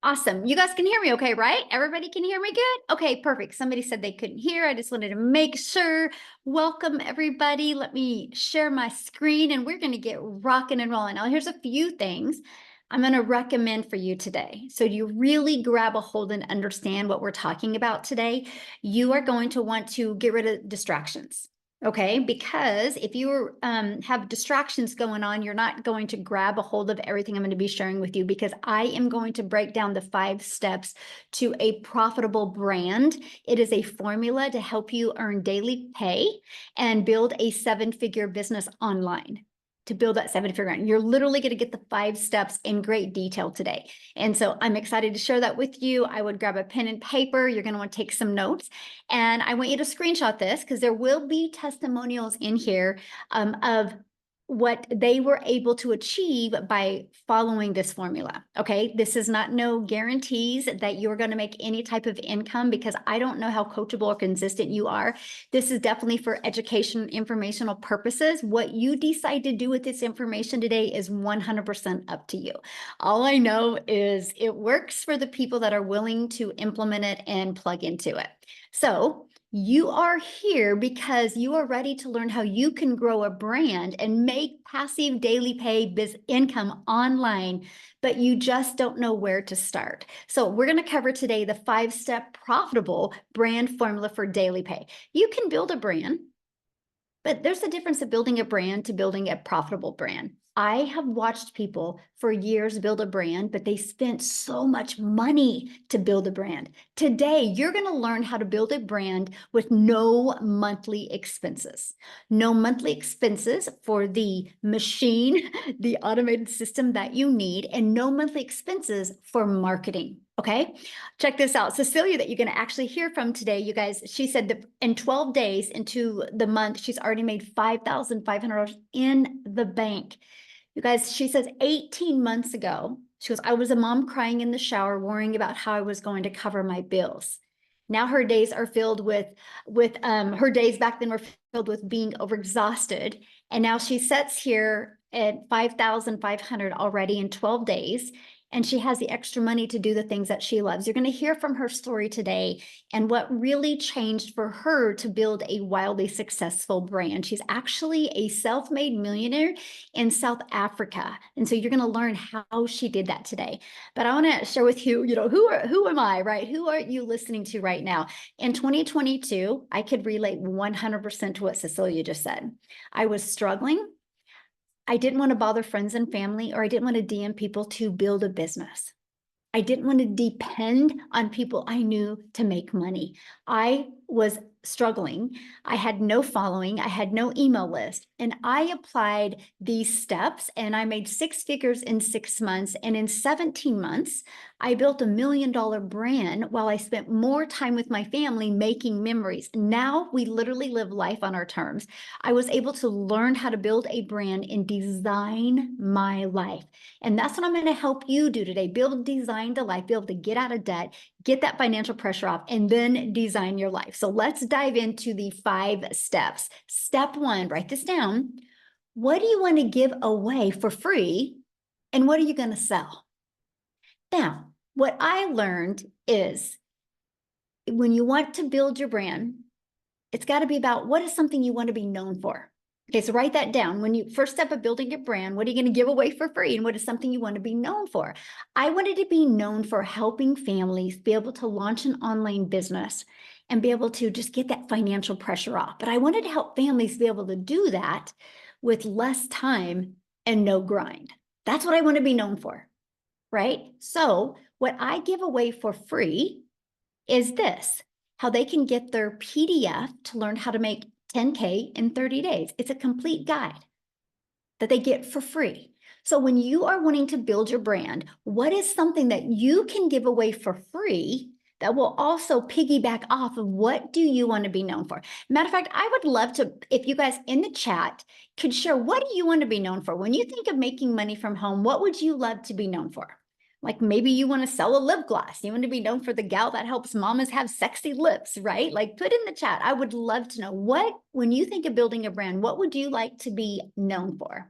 Awesome. You guys can hear me okay, right? Everybody can hear me good? Okay, perfect. Somebody said they couldn't hear. I just wanted to make sure. Welcome, everybody. Let me share my screen and we're going to get rocking and rolling. Now, here's a few things I'm going to recommend for you today. So you really grab a hold and understand what we're talking about today. You are going to want to get rid of distractions. Okay, because if you have distractions going on, you're not going to grab a hold of everything I'm going to be sharing with you, because I am going to break down the 5 steps to a profitable brand. It is a formula to help you earn daily pay and build a 7-figure business online. To build that 7-figure brand, you're literally going to get the 5 steps in great detail today. And so I'm excited to share that with you. I would grab a pen and paper. You're going to want to take some notes. And I want you to screenshot this, because there will be testimonials in here of what they were able to achieve by following this formula. Okay, this is not no guarantees that you're going to make any type of income, because I don't know how coachable or consistent you are. This is definitely for education, informational purposes. What you decide to do with this information today is 100% up to you. All I know is it works for the people that are willing to implement it and plug into it. So you are here because you are ready to learn how you can grow a brand and make passive daily pay income online, but you just don't know where to start. So we're going to cover today the 5-step profitable brand formula for daily pay. You can build a brand, but there's a difference of building a brand to building a profitable brand. I have watched people for years build a brand, but they spent so much money to build a brand. Today, you're going to learn how to build a brand with no monthly expenses. No monthly expenses for the machine, the automated system that you need, and no monthly expenses for marketing. Okay, check this out. Cecilia, that you're going to actually hear from today, you guys, she said that in 12 days into the month, she's already made $5,500 in the bank. You guys, she says 18 months ago, she goes, I was a mom crying in the shower, worrying about how I was going to cover my bills. Now her days are filled with her days back then were filled with being overexhausted. And now she sits here at 5,500 already in 12 days. And she has the extra money to do the things that she loves. You're going to hear from her story today and what really changed for her to build a wildly successful brand. She's actually a self-made millionaire in South Africa. And so you're going to learn how she did that today. But I want to share with you, who am I, right? Who are you listening to right now? In 2022, I could relate 100% to what Cecilia just said. I was struggling. I didn't want to bother friends and family, or I didn't want to DM people to build a business. I didn't want to depend on people I knew to make money. I was struggling. I had no following. I had no email list. And I applied these steps and I made 6 figures in 6 months. And in 17 months, I built $1 million brand while I spent more time with my family making memories. Now we literally live life on our terms. I was able to learn how to build a brand and design my life. And that's what I'm going to help you do today. Build, design the life, be able to get out of debt, get that financial pressure off, and then design your life. So let's dive into the 5 steps. Step 1, write this down. What do you want to give away for free? And what are you going to sell? Now, what I learned is when you want to build your brand, it's got to be about what is something you want to be known for. Okay, so write that down. When you first step of building your brand, what are you going to give away for free? And what is something you want to be known for? I wanted to be known for helping families be able to launch an online business and be able to just get that financial pressure off. But I wanted to help families be able to do that with less time and no grind. That's what I want to be known for, right? So what I give away for free is this: how they can get their PDF to learn how to make 10K in 30 days. It's a complete guide that they get for free. So when you are wanting to build your brand, what is something that you can give away for free that will also piggyback off of what do you want to be known for? Matter of fact, I would love to, if you guys in the chat could share, what do you want to be known for? When you think of making money from home, what would you love to be known for? Like maybe you want to sell a lip gloss. You want to be known for the gal that helps mamas have sexy lips, right? Like put in the chat. I would love to know when you think of building a brand, what would you like to be known for?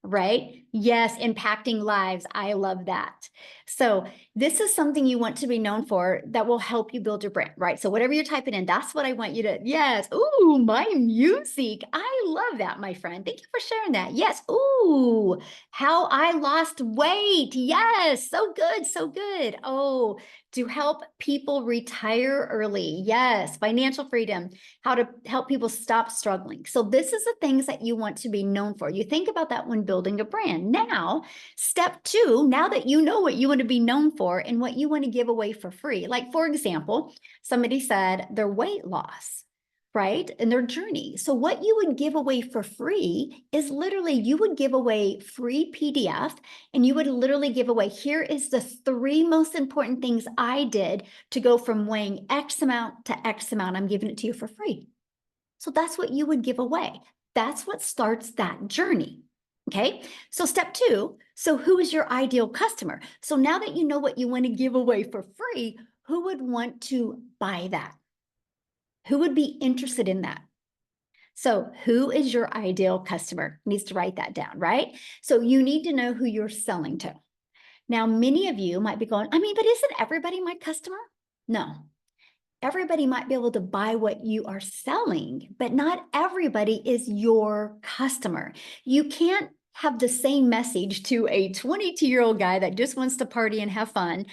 right? Yes, impacting lives. I love that. So this is something you want to be known for that will help you build your brand, right? So whatever you're typing in, that's what I want you to, yes. Ooh, my music. I love that, my friend. Thank you for sharing that. Yes. Ooh, how I lost weight. Yes. So good. So good. Oh, to help people retire early. Yes. Financial freedom, how to help people stop struggling. So this is the things that you want to be known for. You think about that when building a brand. Now, step two, now that you know what you want to be known for and what you want to give away for free. Like, for example, somebody said their weight loss, right? And their journey. So what you would give away for free is literally, you would give away free PDF, and you would literally give away, here is the 3 most important things I did to go from weighing X amount to X amount. I'm giving it to you for free. So that's what you would give away. That's what starts that journey. Okay. So step two. So who is your ideal customer? So now that you know what you want to give away for free, who would want to buy that? Who would be interested in that? So who is your ideal customer? Needs to write that down, right? So you need to know who you're selling to. Now, many of you might be going, I mean, but isn't everybody my customer? No, everybody might be able to buy what you are selling, but not everybody is your customer. You can't have the same message to a 22-year-old guy that just wants to party and have fun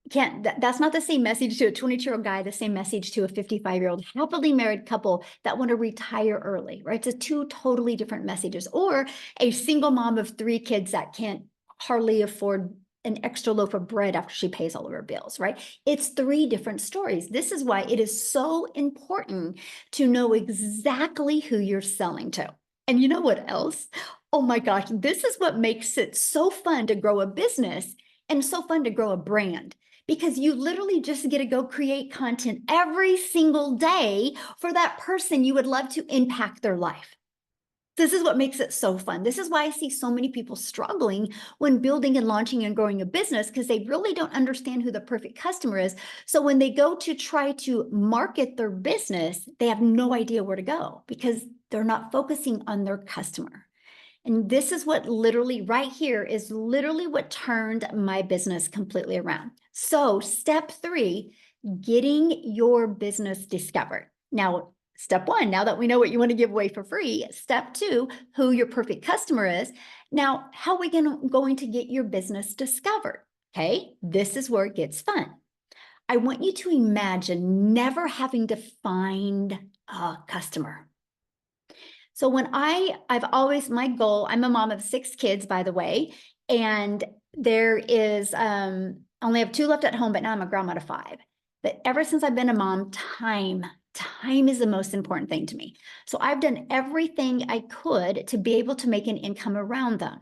that's not the same message to a 22-year-old guy, the same message to a 55-year-old happily married couple that want to retire early, right? It's two totally different messages. Or a single mom of 3 kids that can't hardly afford an extra loaf of bread after she pays all of her bills, right? It's 3 different stories. This is why it is so important to know exactly who you're selling to. And you know what else? Oh my gosh, this is what makes it so fun to grow a business and so fun to grow a brand, because you literally just get to go create content every single day for that person you would love to impact their life. This is what makes it so fun. This is why I see so many people struggling when building and launching and growing a business, because they really don't understand who the perfect customer is. So when they go to try to market their business, they have no idea where to go because they're not focusing on their customer. And this is what literally right here is literally what turned my business completely around. So step 3, getting your business discovered. Now, step 1, now that we know what you want to give away for free, step 2, who your perfect customer is. Now, how are we going to get your business discovered? Okay, this is where it gets fun. I want you to imagine never having to find a customer. So when I've always, my goal, I'm a mom of 6 kids, by the way, and there is, only have 2 left at home, but now I'm a grandma to 5. But ever since I've been a mom, time is the most important thing to me. So I've done everything I could to be able to make an income around them.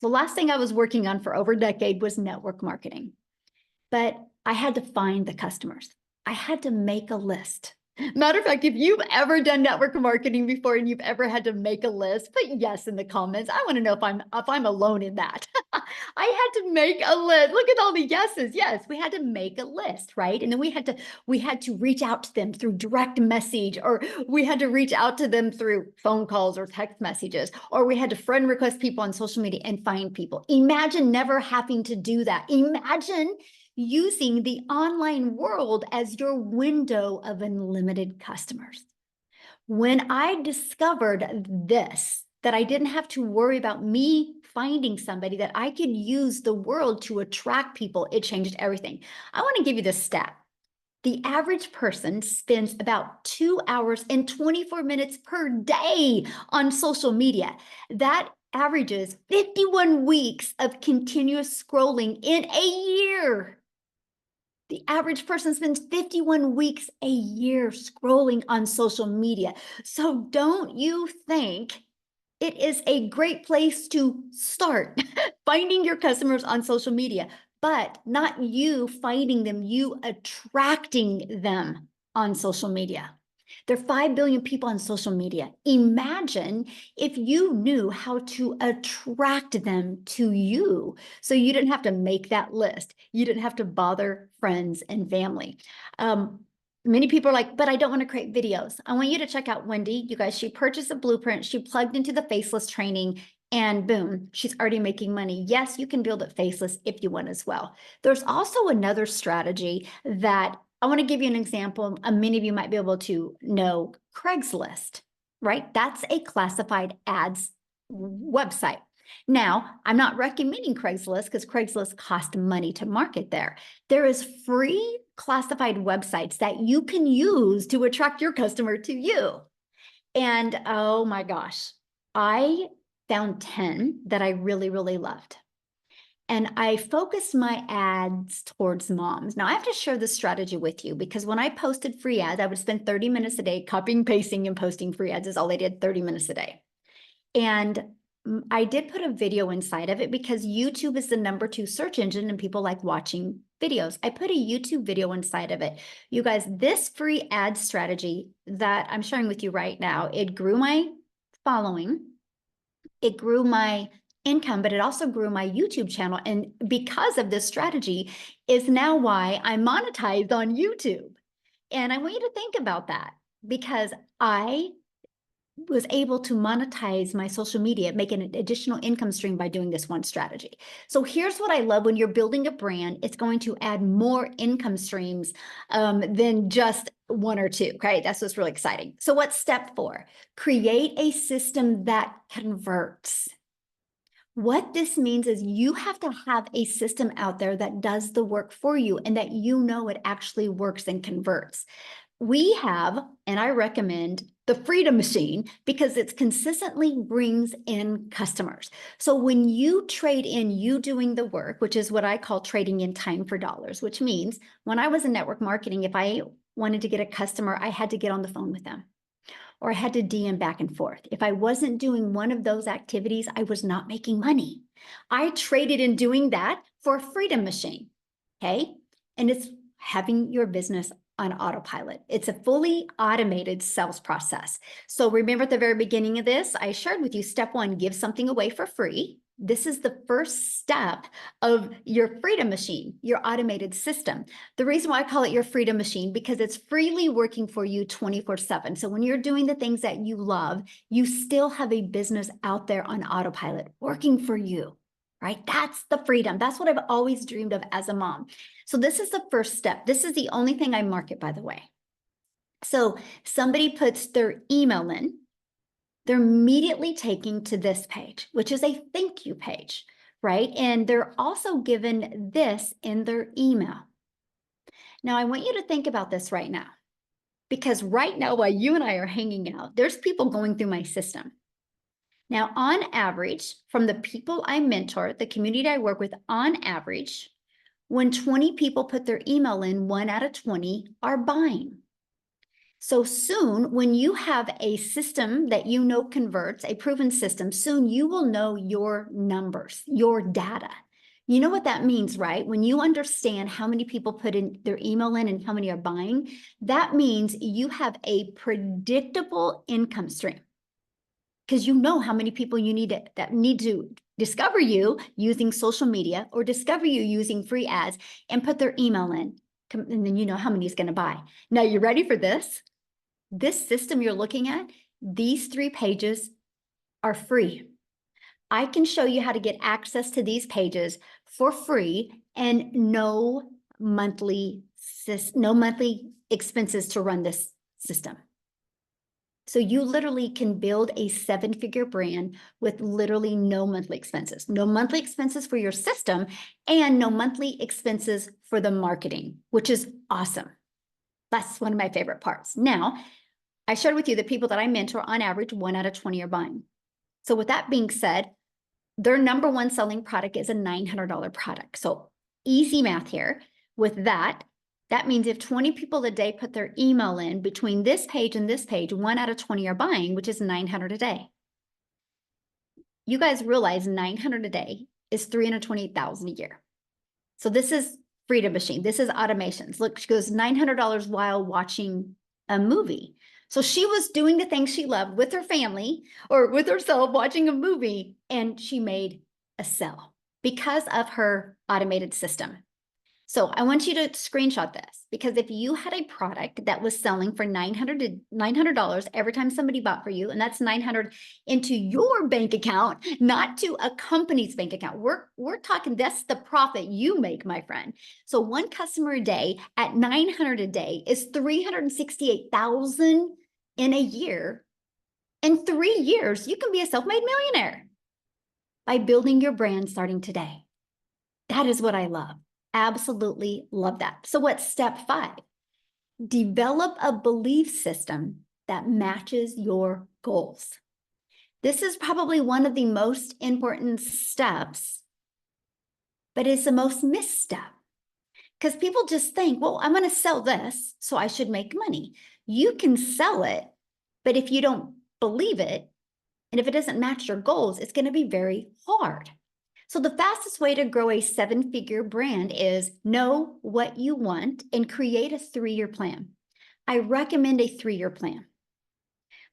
The last thing I was working on for over a decade was network marketing, but I had to find the customers. I had to make a list. Matter of fact, if you've ever done network marketing before and you've ever had to make a list, put yes in the comments. I want to know if I'm alone in that. I had to make a list. Look at all the yeses. Yes, we had to make a list, right? And then we had to reach out to them through direct message, or we had to reach out to them through phone calls or text messages, or we had to friend request people on social media and find people. Imagine never having to do that. Imagine using the online world as your window of unlimited customers. When I discovered this, that I didn't have to worry about me finding somebody, that I could use the world to attract people, it changed everything. I want to give you this stat. The average person spends about 2 hours and 24 minutes per day on social media. That averages 51 weeks of continuous scrolling in a year. The average person spends 51 weeks a year scrolling on social media. So don't you think it is a great place to start finding your customers on social media, but not you finding them, you attracting them on social media. There are 5 billion people on social media. Imagine if you knew how to attract them to you, so you didn't have to make that list. You didn't have to bother friends and family. Many people are like, but I don't want to create videos. I want you to check out Wendy. You guys, she purchased a blueprint. She plugged into the faceless training, and boom, she's already making money. Yes, you can build it faceless if you want as well. There's also another strategy that I want to give you an example. Many of you might be able to know Craigslist, right? That's a classified ads website. Now, I'm not recommending Craigslist because Craigslist costs money to market there. There is free classified websites that you can use to attract your customer to you. And oh my gosh, I found 10 that I really, really loved. And I focused my ads towards moms. Now I have to share this strategy with you because when I posted free ads, I would spend 30 minutes a day copying, pasting, and posting free ads is all I did, 30 minutes a day. And I did put a video inside of it because YouTube is the #2 search engine and people like watching videos. I put a YouTube video inside of it. You guys, this free ad strategy that I'm sharing with you right now, it grew my following, it grew my income, but it also grew my YouTube channel. And because of this strategy is now why I monetized on YouTube. And I want you to think about that because I was able to monetize my social media, make an additional income stream by doing this one strategy. So here's what I love when you're building a brand, it's going to add more income streams than just one or two, okay? That's what's really exciting. So what's step 4? Create a system that converts. What this means is you have to have a system out there that does the work for you and that you know it actually works and converts. We have, and I recommend the Freedom Machine because it consistently brings in customers. So when you trade in you doing the work, which is what I call trading in time for dollars, which means when I was in network marketing, if I wanted to get a customer, I had to get on the phone with them or I had to DM back and forth. If I wasn't doing one of those activities, I was not making money. I traded in doing that for a Freedom Machine, okay? And it's having your business on autopilot. It's a fully automated sales process. So remember at the very beginning of this, I shared with you step 1, give something away for free. This is the first step of your Freedom Machine, your automated system. The reason why I call it your Freedom Machine, because it's freely working for you 24/7. So when you're doing the things that you love, you still have a business out there on autopilot working for you, right? That's the freedom. That's what I've always dreamed of as a mom. So this is the first step. This is the only thing I market, by the way. So somebody puts their email in, they're immediately taken to this page, which is a thank you page, right? And they're also given this in their email. Now, I want you to think about this right now, because right now, while you and I are hanging out, there's people going through my system. Now, on average, from the people I mentor, the community I work with, on average, when 20 people put their email in, 1 out of 20 are buying. So soon, when you have a system that you know converts, a proven system, soon you will know your numbers, your data. You know what that means, right? When you understand how many people put in their email in and how many are buying, that means you have a predictable income stream because you know how many people you need that need to discover you using social media or discover you using free ads and put their email in. And then you know how many is going to buy. Now, you ready for this? This system you're looking at, these 3 pages are free. I can show you how to get access to these pages for free and no monthly expenses to run this system. So you literally can build a 7-figure brand with literally no monthly expenses for your system and no monthly expenses for the marketing, which is awesome. That's one of my favorite parts. Now, I shared with you the people that I mentor, on average, 1 out of 20 are buying. So with that being said, their #1 selling product is a $900 product. So easy math here. With that, that means if 20 people a day put their email in between this page and this page, 1 out of 20 are buying, which is 900 a day. You guys realize 900 a day is 328,000 a year. So this is Freedom Machine. This is automations. Look, she goes $900 while watching a movie. So she was doing the things she loved with her family or with herself watching a movie, and she made a sale because of her automated system. So I want you to screenshot this, because if you had a product that was selling for $900 every time somebody bought for you, and that's 900 into your bank account, not to a company's bank account. We're talking, that's the profit you make, my friend. So one customer a day at 900 a day is 368,000 in a year. In 3 years, you can be a self-made millionaire by building your brand starting today. That is what I love. Absolutely love that. So what's step 5? Develop a belief system that matches your goals. This is probably one of the most important steps, but it's the most missed step, because people just think, well, I'm going to sell this, so I should make money. You can sell it, but if you don't believe it, and if it doesn't match your goals, it's going to be very hard. So the fastest way to grow a 7-figure brand is know what you want and create a 3-year plan. I recommend a 3-year plan.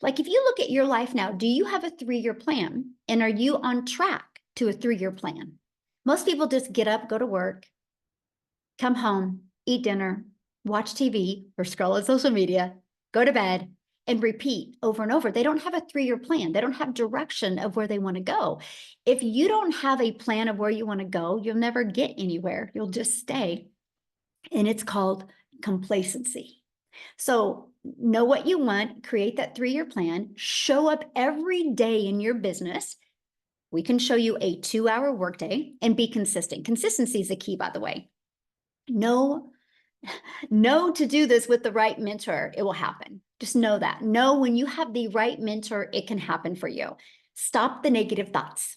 Like if you look at your life now, do you have a 3-year plan? And are you on track to a 3-year plan? Most people just get up, go to work, come home, eat dinner, watch TV or scroll on social media, go to bed, and repeat over and over. They don't have a 3-year plan. They don't have direction of where they want to go. If you don't have a plan of where you want to go, you'll never get anywhere. You'll just stay. And it's called complacency. So know what you want, create that 3-year plan, show up every day in your business. We can show you a 2-hour workday, and be consistent. Consistency is the key, by the way. Know to do this with the right mentor, it will happen. Just know that. Know when you have the right mentor, it can happen for you. Stop the negative thoughts.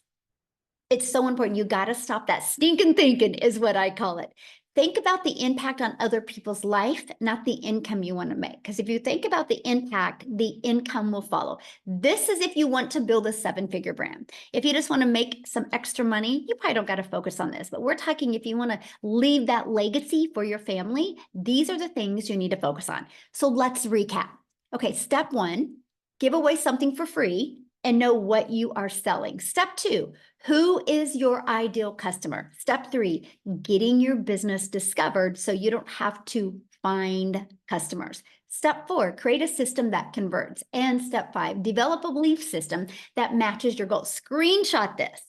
It's so important. You got to stop that stinking thinking, is what I call it. Think about the impact on other people's life, not the income you want to make. Because if you think about the impact, the income will follow. This is if you want to build a 7-figure brand. If you just want to make some extra money, you probably don't got to focus on this. But we're talking if you want to leave that legacy for your family, these are the things you need to focus on. So let's recap. Okay, step 1, give away something for free and know what you are selling. Step 2, who is your ideal customer? Step 3, getting your business discovered so you don't have to find customers. Step 4, create a system that converts. And step 5, develop a belief system that matches your goals. Screenshot this.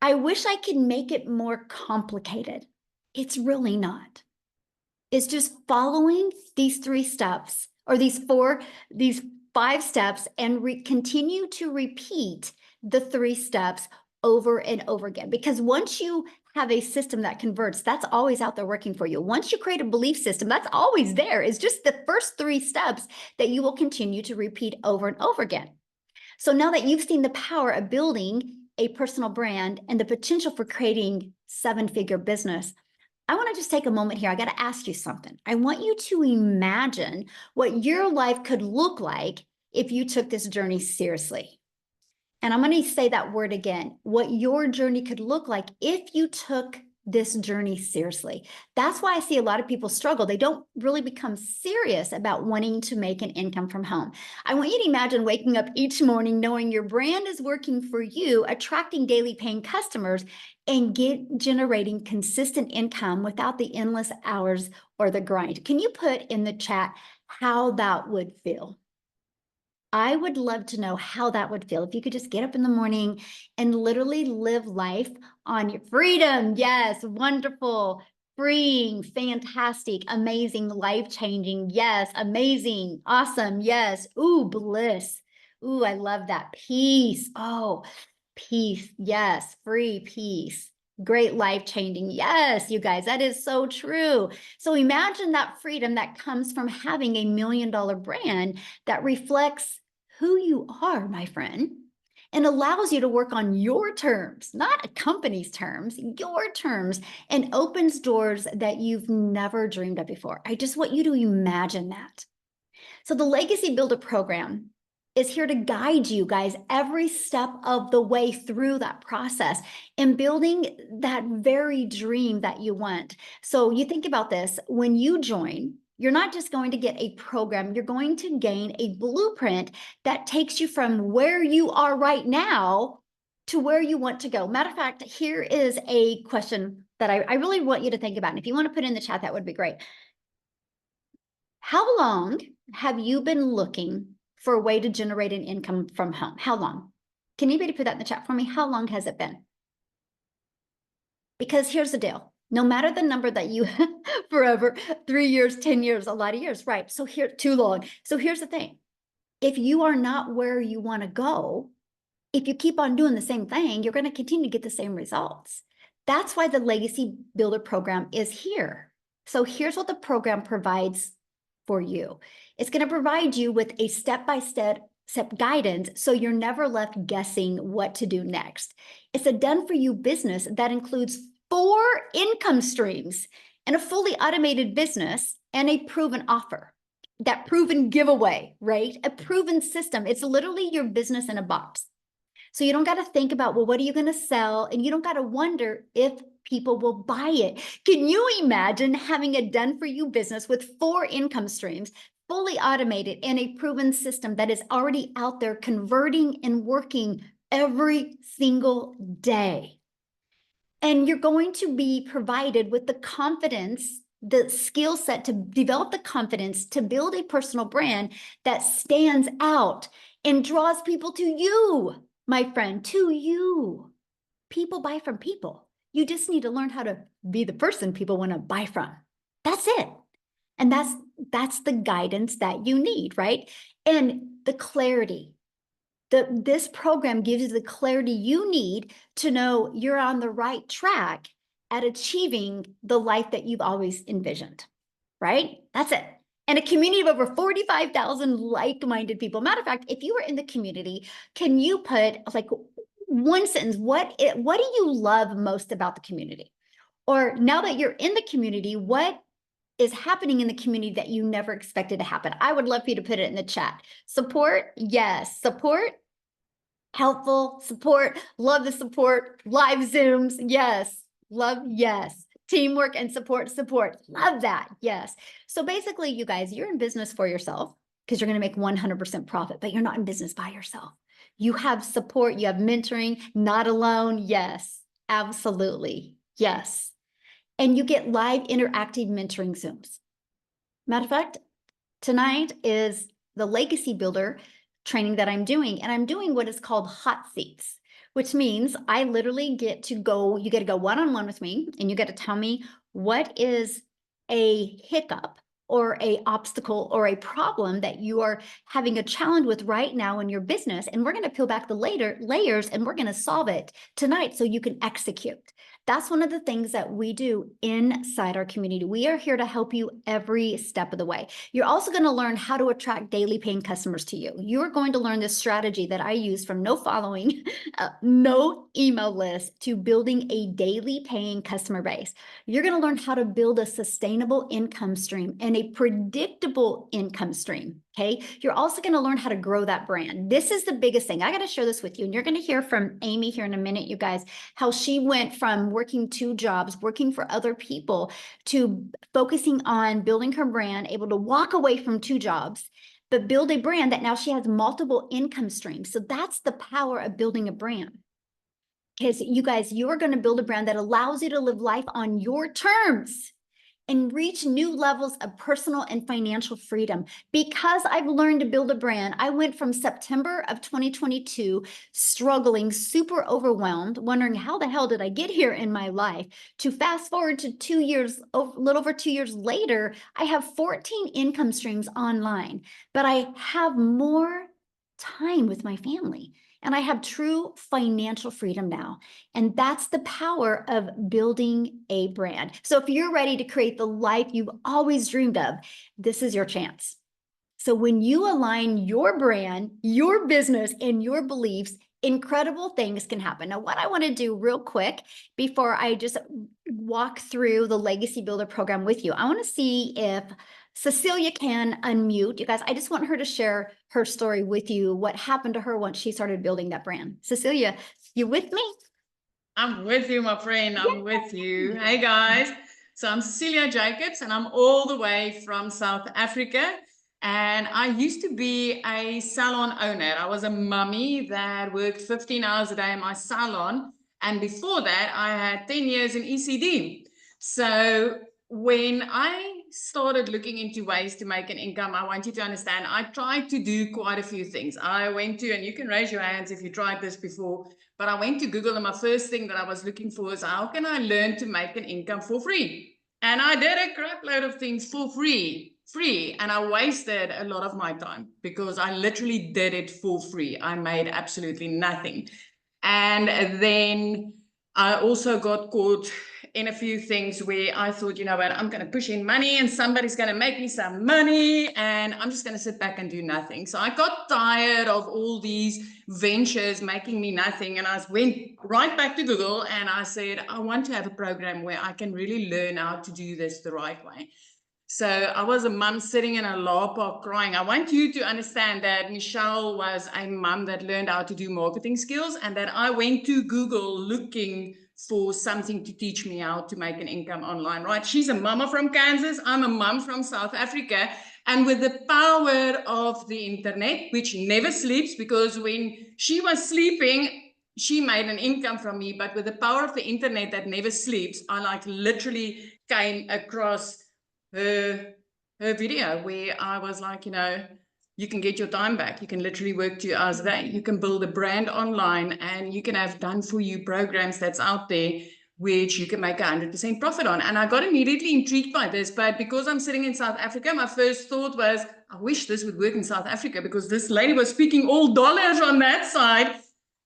I wish I could make it more complicated. It's really not. It's just following these 3 steps, or these 5 steps, and continue to repeat the 3 steps over and over again. Because once you have a system that converts, that's always out there working for you. Once you create a belief system, that's always there. It's just the first 3 steps that you will continue to repeat over and over again. So now that you've seen the power of building a personal brand and the potential for creating 7-figure business, I want to just take a moment here. I got to ask you something. I want you to imagine what your life could look like if you took this journey seriously. And I'm going to say that word again, what your journey could look like if you took this journey seriously. That's why I see a lot of people struggle. They don't really become serious about wanting to make an income from home. I want you to imagine waking up each morning knowing your brand is working for you, attracting daily paying customers, and generating consistent income without the endless hours or the grind. Can you put in the chat how that would feel? I would love to know how that would feel if you could just get up in the morning and literally live life on your freedom. Yes, wonderful, freeing, fantastic, amazing, life-changing. Yes, amazing, awesome. Yes, ooh, bliss. Ooh, I love that. Peace. Oh, peace. Yes, free peace. Great, life-changing. Yes, you guys, that is so true. So imagine that freedom that comes from having a $1 million brand that reflects who you are, my friend, and allows you to work on your terms, not a company's terms, your terms, and opens doors that you've never dreamed of before. I just want you to imagine that. So the Legacy Builder program is here to guide you guys every step of the way through that process and building that very dream that you want. So you think about this, when you join, you're not just going to get a program, you're going to gain a blueprint that takes you from where you are right now to where you want to go. Matter of fact, here is a question that I really want you to think about. And if you want to put in the chat, that would be great. How long have you been looking for a way to generate an income from home? How long? Can anybody put that in the chat for me? How long has it been? Because here's the deal. No matter the number that you forever, 3 years, 10 years, a lot of years, right? So here, too long. So here's the thing. If you are not where you want to go, if you keep on doing the same thing, you're going to continue to get the same results. That's why the Legacy Builder program is here. So here's what the program provides for you. It's going to provide you with a step-by-step guidance so you're never left guessing what to do next. It's a done-for-you business that includes 4 income streams and a fully automated business and a proven offer. That proven giveaway, right? A proven system. It's literally your business in a box. So you don't got to think about, well, what are you going to sell? And you don't got to wonder if people will buy it. Can you imagine having a done-for-you business with 4 income streams, fully automated, and a proven system that is already out there converting and working every single day? And you're going to be provided with the confidence, the skill set to develop the confidence to build a personal brand that stands out and draws people to you, my friend, to you. People buy from people. You just need to learn how to be the person people want to buy from. That's it. And that's the guidance that you need, right? And the clarity. This program gives you the clarity you need to know you're on the right track at achieving the life that you've always envisioned, right? That's it. And a community of over 45,000 like-minded people. Matter of fact, if you were in the community, can you put like one sentence, what do you love most about the community? Or now that you're in the community, what is happening in the community that you never expected to happen? I would love for you to put it in the chat. Support, yes. Support, helpful, support, love the support, live Zooms, yes. Love, yes. Teamwork and support, love that, yes. So basically, you guys, you're in business for yourself because you're going to make 100% profit, but you're not in business by yourself. You have support, you have mentoring, not alone, yes, absolutely, yes. And you get live interactive mentoring Zooms. Matter of fact, tonight is the Legacy Builder training that I'm doing, and I'm doing what is called hot seats, which means I literally get to go, you get to go one-on-one with me, and you get to tell me what is a hiccup or a obstacle or a problem that you are having a challenge with right now in your business. And we're going to peel back the layers and we're going to solve it tonight so you can execute. That's one of the things that we do inside our community. We are here to help you every step of the way. You're also going to learn how to attract daily paying customers to you. You're going to learn this strategy that I use from no following, no email list to building a daily paying customer base. You're going to learn how to build a sustainable income stream and a predictable income stream. Okay. You're also going to learn how to grow that brand. This is the biggest thing. I got to share this with you. And you're going to hear from Amy here in a minute, you guys, how she went from working 2 jobs, working for other people, to focusing on building her brand, able to walk away from 2 jobs, but build a brand that now she has multiple income streams. So that's the power of building a brand. Because you guys, you're going to build a brand that allows you to live life on your terms and reach new levels of personal and financial freedom. Because I've learned to build a brand, I went from September of 2022, struggling, super overwhelmed, wondering how the hell did I get here in my life, to fast forward to 2 years, a little over 2 years later, I have 14 income streams online, but I have more time with my family. And I have true financial freedom now. And that's the power of building a brand. So if you're ready to create the life you've always dreamed of, this is your chance. So when you align your brand, your business, and your beliefs, incredible things can happen. Now, what I want to do real quick before I just walk through the Legacy Builder program with you, I want to see if Cecilia can unmute. You guys, I just want her to share her story with you, what happened to her once she started building that brand. Cecilia, you with me? I'm with you, my friend. I'm with you. Hey, guys. So I'm Cecilia Jacobs, and I'm all the way from South Africa. And I used to be a salon owner. I was a mummy that worked 15 hours a day in my salon. And before that, I had 10 years in ECD. So when I started looking into ways to make an income, I want you to understand, I tried to do quite a few things. I went to, and you can raise your hands if you tried this before, but I went to Google, and my first thing that I was looking for is, how can I learn to make an income for free? And I did a crap load of things for free, and I wasted a lot of my time because I literally did it for free. I made absolutely nothing. And then I also got caught in a few things where I thought, you know what, I'm going to push in money and somebody's going to make me some money and I'm just going to sit back and do nothing. So I got tired of all these ventures making me nothing. And I went right back to Google and I said, I want to have a program where I can really learn how to do this the right way. So I was a mum sitting in a law park crying. I want you to understand that Michelle was a mum that learned how to do marketing skills and that I went to Google looking for something to teach me how to make an income online, right? She's a mama from Kansas. I'm a mum from South Africa. And with the power of the internet, which never sleeps, because when she was sleeping, she made an income from me. But with the power of the internet that never sleeps, I like literally came across her video where I was like, you know, you can get your time back. You can literally work 2 hours a day. You can build a brand online and you can have done for you programs that's out there which you can make 100% profit on. And I got immediately intrigued by this, but because I'm sitting in South Africa, my first thought was, I wish this would work in South Africa because this lady was speaking all dollars on that side.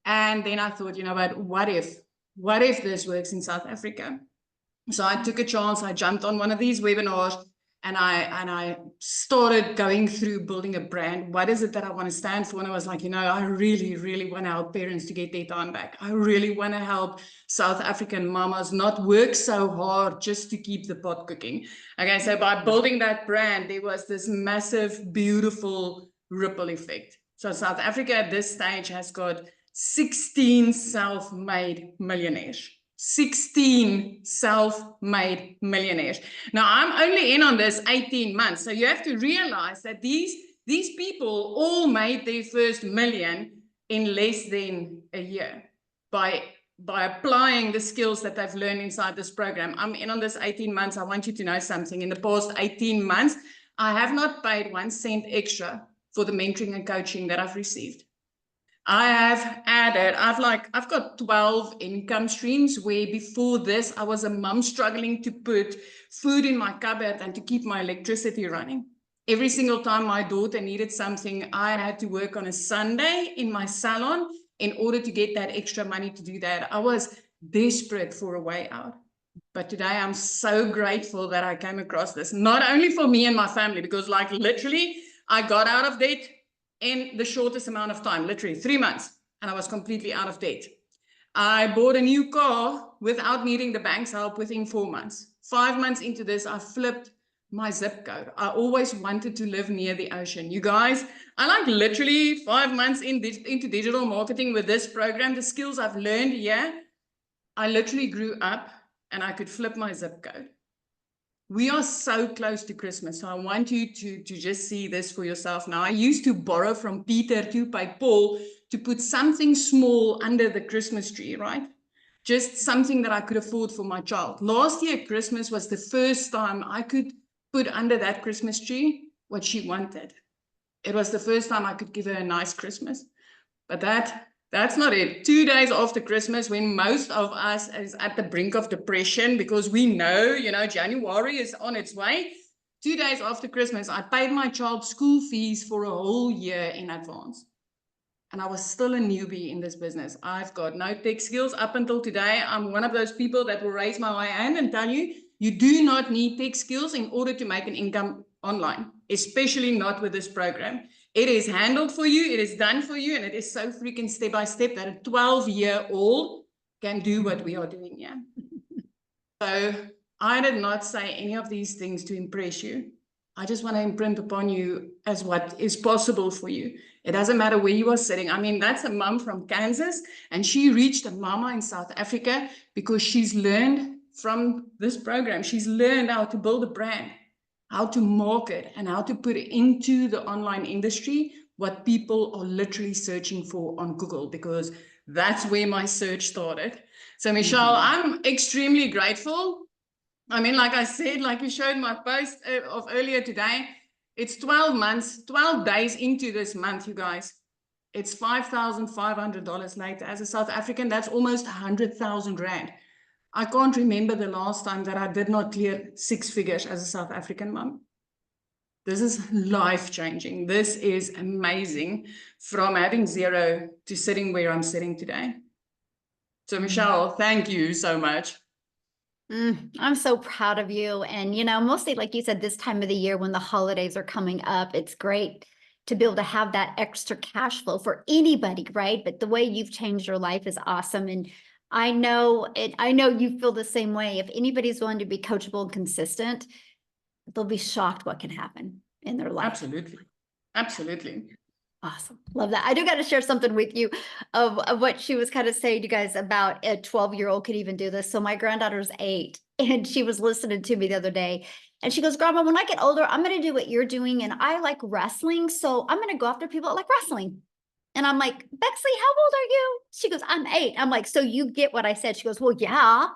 And then I thought, you know what if this works in South Africa? So I took a chance. I jumped on one of these webinars and I started going through building a brand. What is it that I want to stand for? And I was like, you know, I really, really want to help parents to get their time back. I really want to help South African mamas not work so hard just to keep the pot cooking. Okay, so by building that brand, there was this massive, beautiful ripple effect. So South Africa at this stage has got 16 self-made millionaires. 16 self-made millionaires. Now, I'm only in on this 18 months. So you have to realize that these people all made their first million in less than a year by applying the skills that they've learned inside this program. I'm in on this 18 months. I want you to know something. In the past 18 months, I have not paid 1 cent extra for the mentoring and coaching that I've received. I have added, I've got 12 income streams where before this, I was a mum struggling to put food in my cupboard and to keep my electricity running. Every single time my daughter needed something, I had to work on a Sunday in my salon in order to get that extra money to do that. I was desperate for a way out. But today I'm so grateful that I came across this, not only for me and my family, because like literally I got out of debt in the shortest amount of time, literally 3 months, and I was completely out of debt. I bought a new car without needing the bank's help within 4 months. 5 months into this, I flipped my zip code. I always wanted to live near the ocean. You guys, I like literally 5 months into digital marketing with this program, the skills I've learned here, I literally grew up and I could flip my zip code. We are so close to Christmas, so I want you to just see this for yourself now. I used to borrow from Peter to pay Paul to put something small under the Christmas tree, right? Just something that I could afford for my child. Last year, Christmas was the first time I could put under that Christmas tree what she wanted. It was the first time I could give her a nice Christmas. But that's not it. 2 days after Christmas, when most of us is at the brink of depression because we know, January is on its way. 2 days after Christmas, I paid my child's school fees for a whole year in advance. And I was still a newbie in this business. I've got no tech skills up until today. I'm one of those people that will raise my hand and tell you, you do not need tech skills in order to make an income online, especially not with this program. It is handled for you, it is done for you, and it is so freaking step by step that a 12-year-old can do what we are doing here. So I did not say any of these things to impress you. I just want to imprint upon you as what is possible for you. It doesn't matter where you are sitting. I mean, that's a mom from Kansas, and she reached a mama in South Africa because she's learned from this program. She's learned how to build a brand, how to market, and how to put into the online industry what people are literally searching for on Google, because that's where my search started. So, Michelle, I'm extremely grateful. I mean, like I said, like you showed my post of earlier today, it's 12 months, 12 days into this month, you guys. It's $5,500 later. As a South African, that's almost 100,000 Rand. I can't remember the last time that I did not clear 6 figures as a South African mom. This is life-changing. This is amazing, from having zero to sitting where I'm sitting today. So, Michelle, thank you so much. I'm so proud of you. And, mostly like you said, this time of the year when the holidays are coming up, it's great to be able to have that extra cash flow for anybody, right? But the way you've changed your life is awesome. And I know you feel the same way. If anybody's willing to be coachable and consistent, they'll be shocked what can happen in their life. Absolutely. Absolutely. Awesome. Love that. I do got to share something with you of what she was kind of saying, you guys, about a 12-year-old could even do this. So my granddaughter's 8 and she was listening to me the other day and she goes, Grandma, when I get older, I'm going to do what you're doing. And I like wrestling. So I'm going to go after people that like wrestling. And I'm like, Bexley, how old are you? She goes, I'm 8. I'm like, so you get what I said? She goes, well, yeah.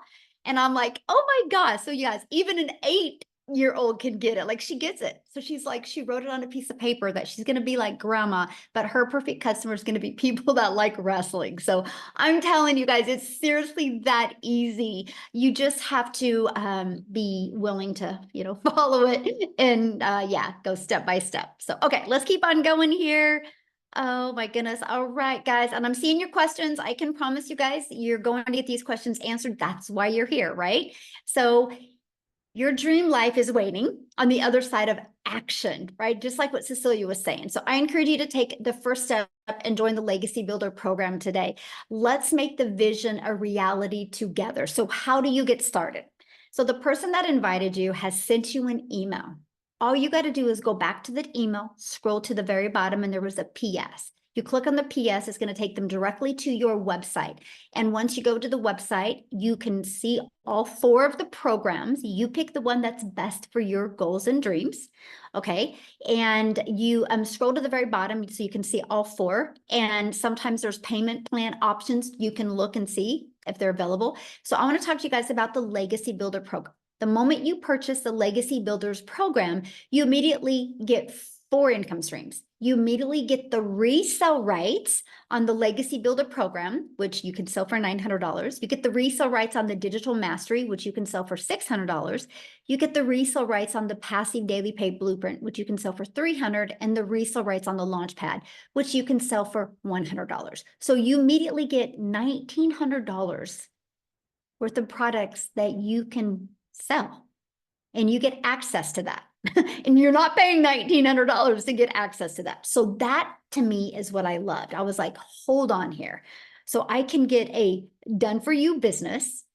And I'm like, oh my gosh. So you guys, even an 8-year-old can get it. Like she gets it. So she's like, she wrote it on a piece of paper that she's going to be like grandma, but her perfect customer is going to be people that like wrestling. So I'm telling you guys, it's seriously that easy. You just have to be willing to, follow it and go step by step. So, okay, let's keep on going here. Oh my goodness. All right, guys. And I'm seeing your questions. I can promise you guys, you're going to get these questions answered. That's why you're here, right? So your dream life is waiting on the other side of action, right? Just like what Cecilia was saying. So I encourage you to take the first step and join the Legacy Builder program today. Let's make the vision a reality together. So how do you get started? So the person that invited you has sent you an email. All you got to do is go back to the email, scroll to the very bottom, and there was a PS. You click on the PS, it's going to take them directly to your website. And once you go to the website, you can see all 4 of the programs. You pick the one that's best for your goals and dreams. Okay. And you scroll to the very bottom so you can see all 4. And sometimes there's payment plan options. You can look and see if they're available. So I want to talk to you guys about the Legacy Builder program. The moment you purchase the Legacy Builders program, you immediately get 4 income streams. You immediately get the resale rights on the Legacy Builder program, which you can sell for $900. You get the resale rights on the Digital Mastery, which you can sell for $600. You get the resale rights on the Passive Daily Pay Blueprint, which you can sell for $300, and the resale rights on the Launchpad, which you can sell for $100. So you immediately get $1,900 worth of products that you can sell, and you get access to that. And you're not paying $1,900 to get access to that. So that to me is what I loved. I was like, hold on here. So I can get a done for you business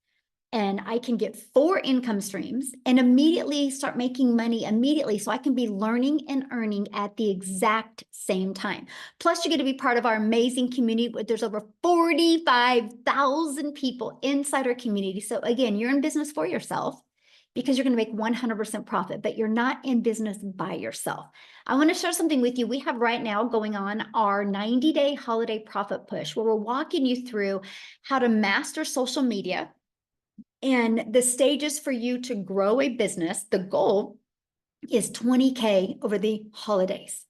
and I can get 4 income streams and immediately start making money immediately. So I can be learning and earning at the exact same time. Plus, you're going to be part of our amazing community. There's over 45,000 people inside our community. So again, you're in business for yourself, because you're going to make 100% profit, but you're not in business by yourself. I want to share something with you. We have right now going on our 90-day holiday profit push, where we're walking you through how to master social media and the stages for you to grow a business. The goal is 20K over the holidays.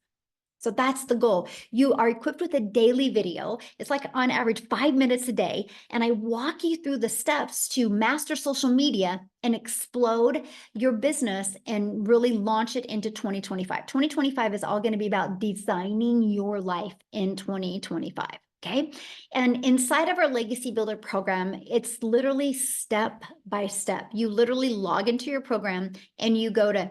So that's the goal. You are equipped with a daily video. It's like on average 5 minutes a day. And I walk you through the steps to master social media and explode your business and really launch it into 2025. 2025 is all going to be about designing your life in 2025. Okay. And inside of our Legacy Builder program, it's literally step by step. You literally log into your program and you go to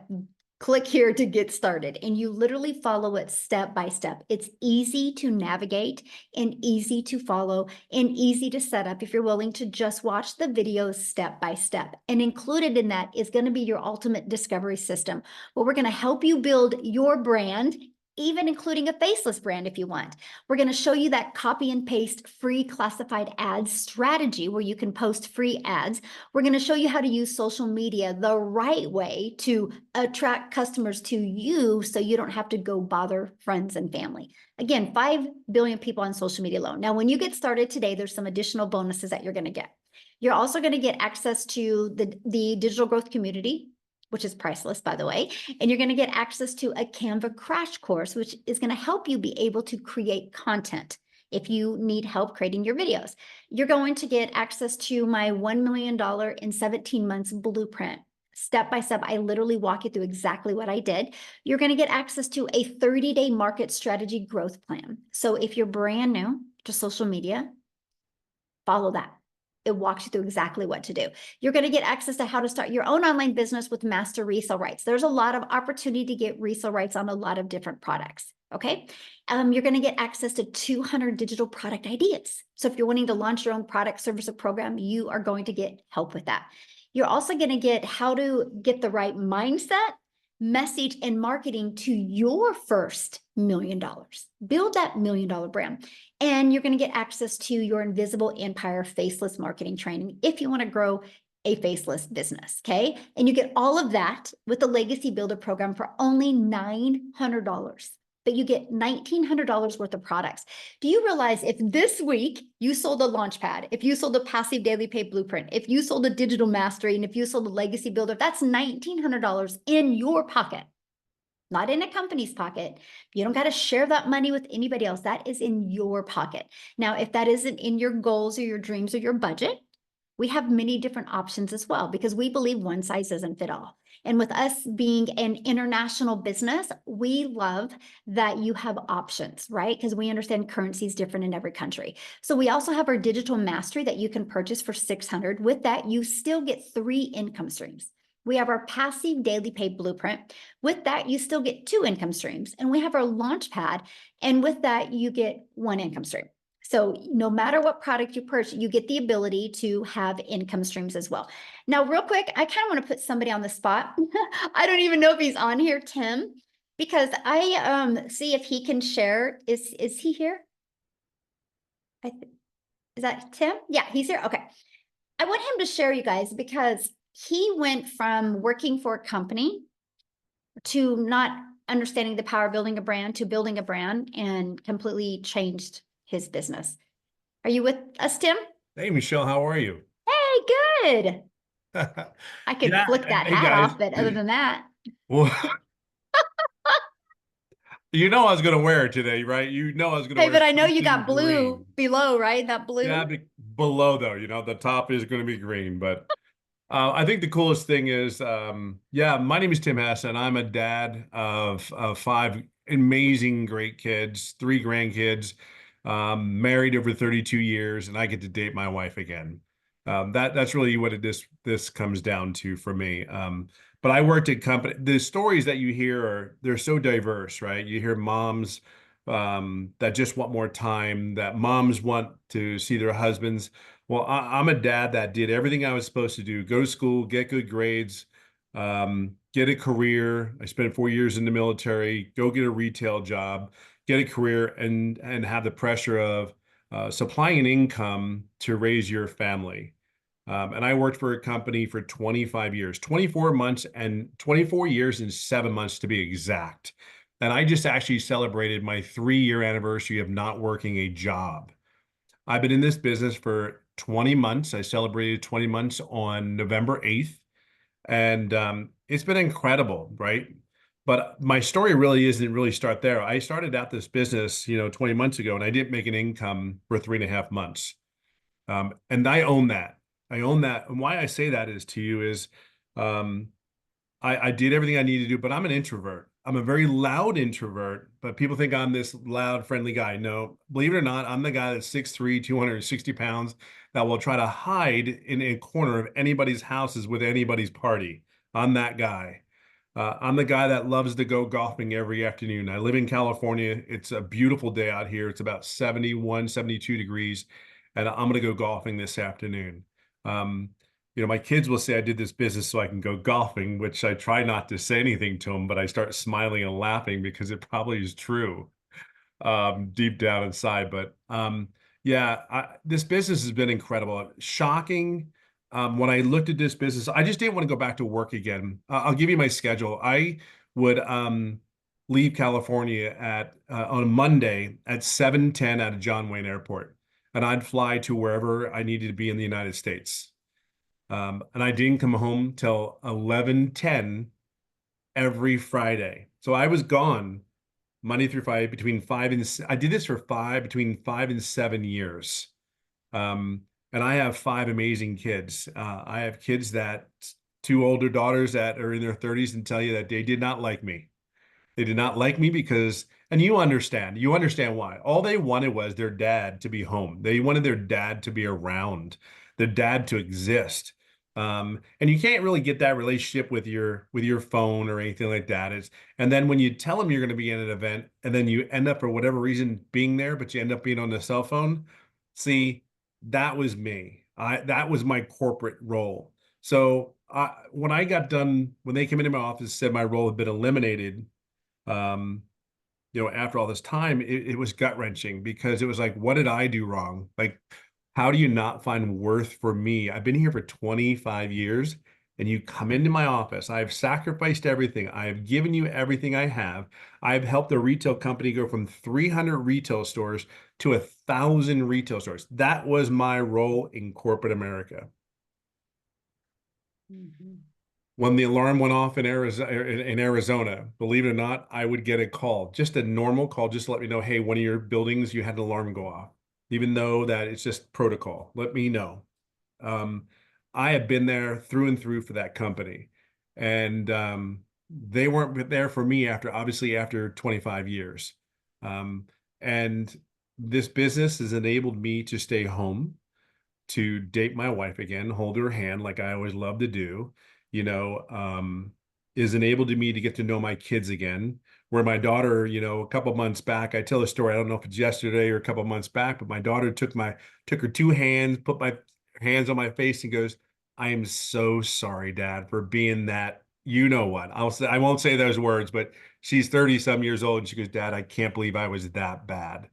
click here to get started, and you literally follow it step by step. It's easy to navigate and easy to follow and easy to set up if you're willing to just watch the videos step by step. And included in that is going to be your ultimate discovery system, where we're going to help you build your brand, even including a faceless brand if you want. We're going to show you that copy and paste free classified ads strategy where you can post free ads. We're going to show you how to use social media the right way to attract customers to you so you don't have to go bother friends and family. Again, 5 billion people on social media alone. Now, when you get started today, there's some additional bonuses that you're going to get. You're also going to get access to the digital growth community, which is priceless, by the way. And you're going to get access to a Canva crash course, which is going to help you be able to create content if you need help creating your videos. You're going to get access to my $1 million in 17 months blueprint. Step by step, I literally walk you through exactly what I did. You're going to get access to a 30-day market strategy growth plan. So if you're brand new to social media, follow that. It walks you through exactly what to do. You're going to get access to how to start your own online business with master resale rights. There's a lot of opportunity to get resale rights on a lot of different products. Okay. You're going to get access to 200 digital product ideas. So if you're wanting to launch your own product, service, or program, you are going to get help with that. You're also going to get how to get the right mindset, message, and marketing to your first $1 million. Build that $1 million brand. And you're going to get access to your Invisible Empire faceless marketing training if you want to grow a faceless business. Okay. And you get all of that with the Legacy Builder program for only $900. But you get $1,900 worth of products. Do you realize if this week you sold a Launchpad, if you sold a passive daily pay blueprint, if you sold a digital mastery, and if you sold a Legacy Builder, that's $1,900 in your pocket, not in a company's pocket. You don't got to share that money with anybody else. That is in your pocket. Now, if that isn't in your goals or your dreams or your budget, we have many different options as well, because we believe one size doesn't fit all. And with us being an international business, we love that you have options, right? Because we understand currency is different in every country. So we also have our digital mastery that you can purchase for $600. With that, you still get 3 income streams. We have our passive daily pay blueprint. With that, you still get 2 income streams. And we have our Launchpad. And with that, you get 1 income stream. So no matter what product you purchase, you get the ability to have income streams as well. Now, real quick, I kind of want to put somebody on the spot. I don't even know if he's on here, Tim, because I see if he can share. Is he here? Is that Tim? Yeah, he's here. Okay. I want him to share, you guys, because he went from working for a company to not understanding the power of building a brand to building a brand, and completely changed his business. Are you with us, Tim? Hey, Michelle, how are you? Hey, good. I could Yeah, flick that hey hat guys. off, but other than that, Well, you know I was gonna wear it today, right? You know I was gonna hey, wear but I know you got something blue green. below, right? That Yeah, blue. below though, the top is gonna be green. But I think the coolest thing is, yeah, my name is Tim Hess, and I'm a dad of 5 amazing, great kids, 3 grandkids, married over 32 years, and I get to date my wife again. That's really what this comes down to for me. But I worked at company. The stories that you hear they're so diverse, right? You hear moms that just want more time, that moms want to see their husbands. Well, I'm a dad that did everything I was supposed to do: go to school, get good grades, get a career. I spent 4 years in the military, go get a retail job, get a career, and have the pressure of supplying an income to raise your family. And I worked for a company for 25 years, 24 months, and 24 years and 7 months to be exact. And I just actually celebrated my 3-year anniversary of not working a job. I've been in this business for 20 months. I celebrated 20 months on November 8th. And it's been incredible, right? But my story really isn't really start there. I started out this business, 20 months ago, and I didn't make an income for 3.5 months. And I own that. I own that. And why I say that is to you is um, I did everything I needed to do, but I'm an introvert. I'm a very loud introvert, but people think I'm this loud, friendly guy. No, believe it or not, I'm the guy that's 6'3", 260 pounds, that will try to hide in a corner of anybody's houses with anybody's party. I'm that guy. I'm the guy that loves to go golfing every afternoon. I live in California. It's a beautiful day out here. It's about 71, 72 degrees, and I'm going to go golfing this afternoon. Um, my kids will say I did this business so I can go golfing, which I try not to say anything to them, but I start smiling and laughing because it probably is true deep down inside. But yeah, this business has been incredible. Shocking. When I looked at this business, I just didn't want to go back to work again. I'll give you my schedule. I would leave California on a Monday at 7:10 out of John Wayne Airport, and I'd fly to wherever I needed to be in the United States. And I didn't come home till 11:10 every Friday. So I was gone Monday through Friday I did this for between 5 and 7 years. Um, and I have five amazing kids. I have kids two older daughters that are in their 30s and tell you that they did not like me. They did not like me because, and you understand why. All they wanted was their dad to be home. They wanted their dad to be around, their dad to exist. And you can't really get that relationship with your phone or anything like that. And then when you tell them you're going to be in an event and then you end up for whatever reason being there, but you end up being on the cell phone. See, that was me. That was my corporate role. So when I got done, when they came into my office, said my role had been eliminated, um, after all this time, it was gut wrenching because it was like, what did I do wrong? Like, how do you not find worth for me? I've been here for 25 years and you come into my office. I've sacrificed everything. I have given you everything I have. I've helped a retail company go from 300 retail stores to 1,000 retail stores. That was my role in corporate America. Mm-hmm. When the alarm went off in Arizona, believe it or not, I would get a call, just a normal call, just to let me know, hey, one of your buildings, you had an alarm go off, even though that it's just protocol. Let me know. Um, I have been there through and through for that company, and they weren't there for me after 25 years. Um, and this business has enabled me to stay home, to date my wife again, hold her hand like I always love to do, is enabled to me to get to know my kids again. Where my daughter, a couple months back, I tell a story. I don't know if it's yesterday or a couple months back, but my daughter took her two hands, put my hands on my face, and goes, "I am so sorry, Dad, for being that." You know what? I won't say those words, but she's 30 some years old, and she goes, "Dad, I can't believe I was that bad."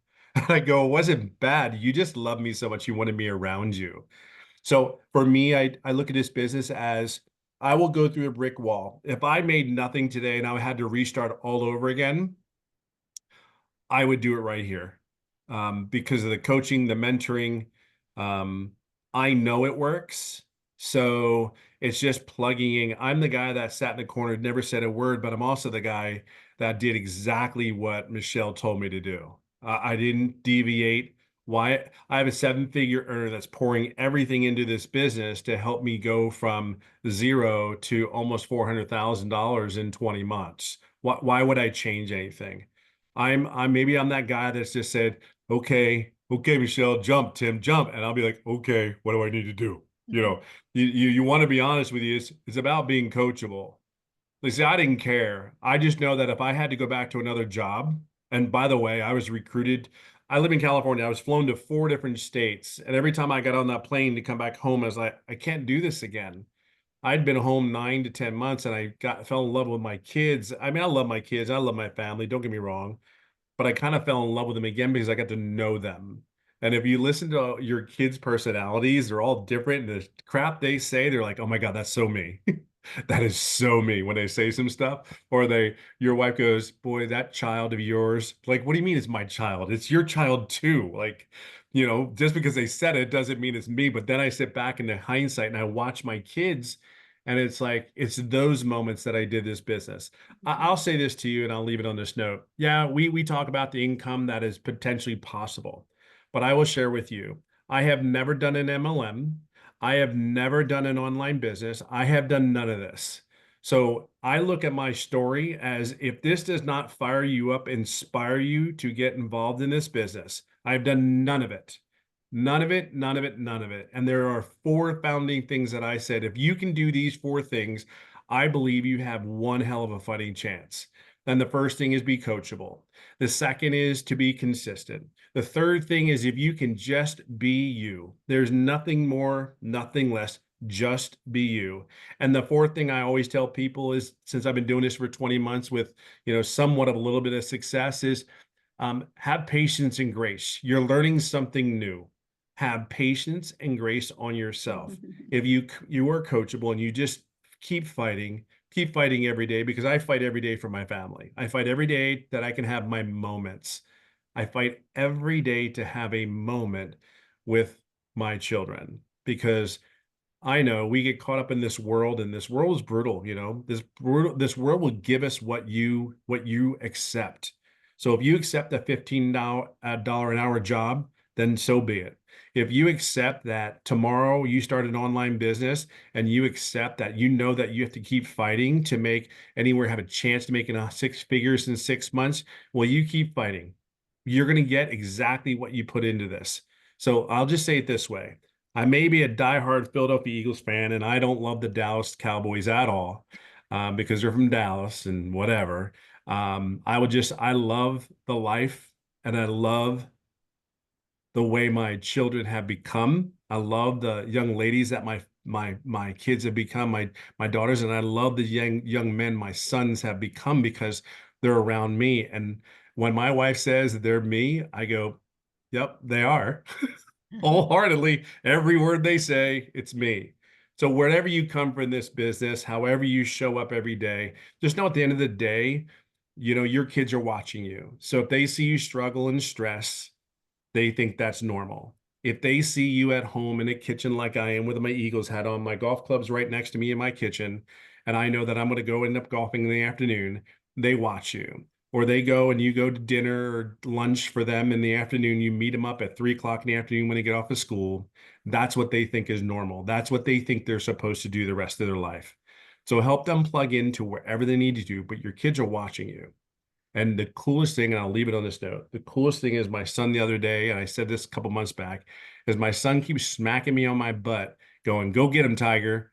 I go, it wasn't bad. You just love me so much. You wanted me around you. So for me, I look at this business as I will go through a brick wall. If I made nothing today and I had to restart all over again, I would do it right here, because of the coaching, the mentoring. Um, I know it works. So it's just plugging in. I'm the guy that sat in the corner, never said a word, but I'm also the guy that did exactly what Michelle told me to do. I didn't deviate. Why? I have a seven-figure earner that's pouring everything into this business to help me go from zero to almost $400,000 in 20 months. Why would I change anything? I'm that guy that's just said, okay, Michelle, jump, Tim, jump. And I'll be like, okay, what do I need to do? You know, you want to be honest with you. It's about being coachable. Like, see, I didn't care. I just know that if I had to go back to another job, and by the way, I was recruited. I live in California. I was flown to 4 different states. And every time I got on that plane to come back home, I was like, I can't do this again. I'd been home 9 to 10 months and fell in love with my kids. I mean, I love my kids. I love my family. Don't get me wrong, but I kind of fell in love with them again because I got to know them. And if you listen to your kids' personalities, they're all different. And the crap they say, they're like, oh my God, that's so me. That is so me when they say some stuff. Or your wife goes, boy, that child of yours, like, what do you mean it's my child? It's your child too. Like, just because they said it doesn't mean it's me. But then I sit back in the hindsight and I watch my kids, and it's like, it's those moments that I did this business. I'll say this to you and I'll leave it on this note. Yeah, we talk about the income that is potentially possible, but I will share with you, I have never done an MLM. I have never done an online business. I have done none of this. So I look at my story as, if this does not fire you up, inspire you to get involved in this business, I've done none of it. None of it, none of it, none of it. And there are 4 founding things that I said, if you can do these 4 things, I believe you have one hell of a fighting chance. And the first thing is be coachable. The second is to be consistent. The third thing is, if you can just be you, there's nothing more, nothing less, just be you. And the fourth thing I always tell people is, since I've been doing this for 20 months with, somewhat of a little bit of success, is have patience and grace. You're learning something new. Have patience and grace on yourself. If you are coachable and you just keep fighting every day, because I fight every day for my family. I fight every day that I can have my moments. I fight every day to have a moment with my children, because I know we get caught up in this world, and this world is brutal, you know. This world will give us what you accept. So if you accept a $15 an hour job, then so be it. If you accept that tomorrow you start an online business and you accept that you know that you have to keep fighting to make anywhere have a chance to make six figures in 6 months, well, you keep fighting. You're going to get exactly what you put into this. So I'll just say it this way. I may be a diehard Philadelphia Eagles fan, and I don't love the Dallas Cowboys at all, because they're from Dallas and whatever. I love the life, and I love the way my children have become. I love the young ladies that my kids have become, my daughters, and I love the young men my sons have become because they're around me. And when my wife says they're me, I go, "Yep, they are." Wholeheartedly, every word they say, it's me. So wherever you come from this business, however you show up every day, just know at the end of the day, you know, your kids are watching you. So if they see you struggle and stress, they think that's normal. If they see you at home in a kitchen like I am with my Eagles hat on, my golf club's right next to me in my kitchen, and I know that I'm going to go end up golfing in the afternoon, they watch you. Or they go and you go to dinner or lunch for them in the afternoon. You meet them up at 3 o'clock in the afternoon when they get off of school. That's what they think is normal. That's what they think they're supposed to do the rest of their life. So help them plug into wherever they need to do, but your kids are watching you. And the coolest thing, and I'll leave it on this note, the coolest thing is my son the other day, and I said this a couple months back, is my son keeps smacking me on my butt, going, "Go get him, Tiger."